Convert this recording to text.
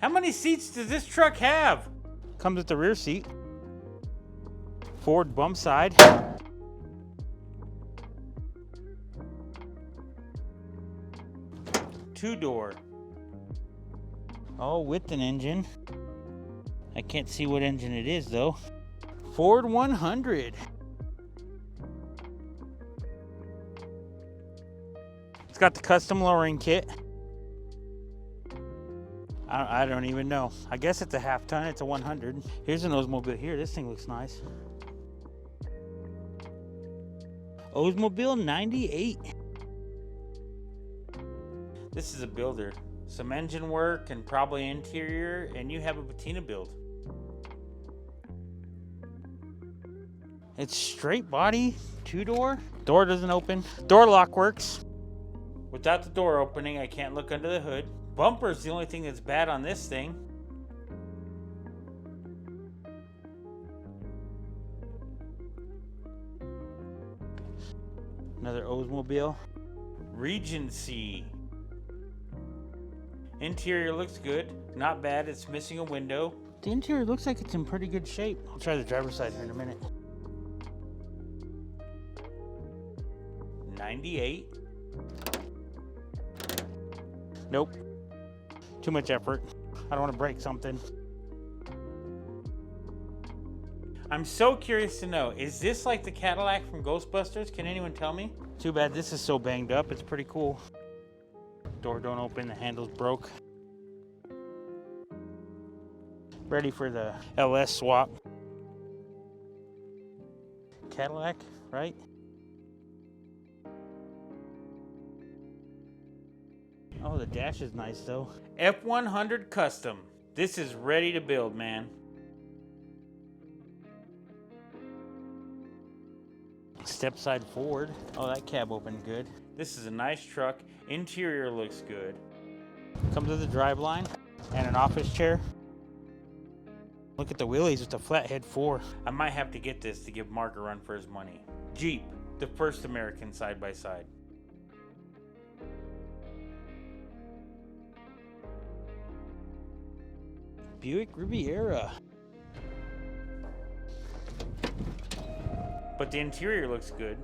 How many seats does this truck have? Comes with the rear seat. Ford bump side. Two-door. Oh, with an engine. I can't see what engine it is though. Ford 100. It's got the custom lowering kit. I don't even know. I guess it's a half ton. It's a 100. Here's an Oldsmobile here. This thing looks nice. Oldsmobile 98. This is a builder. Some engine work and probably interior, and you have a patina build. It's straight body, two-door. Door doesn't open. Door lock works. Without the door opening, I can't look under the hood. Bumper's the only thing that's bad on this thing. Another Oldsmobile Regency. Interior looks good. Not bad. It's missing a window. The interior looks like it's in pretty good shape. I'll try the driver's side here in a minute. 98. Nope. Too much effort. I don't want to break something. I'm so curious to know, is this like the Cadillac from Ghostbusters? Can anyone tell me? Too bad this is so banged up. It's pretty cool. Door don't open, the handle's broke. Ready for the LS swap. Cadillac, right? Oh, the dash is nice though. F100 Custom. This is ready to build, man. Stepside Ford. Oh, that cab opened good. This is a nice truck. Interior looks good. Comes with a driveline and an office chair. Look at the wheelies with the flathead 4. I might have to get this to give Mark a run for his money. Jeep, the first American side-by-side. Buick Riviera. But the interior looks good.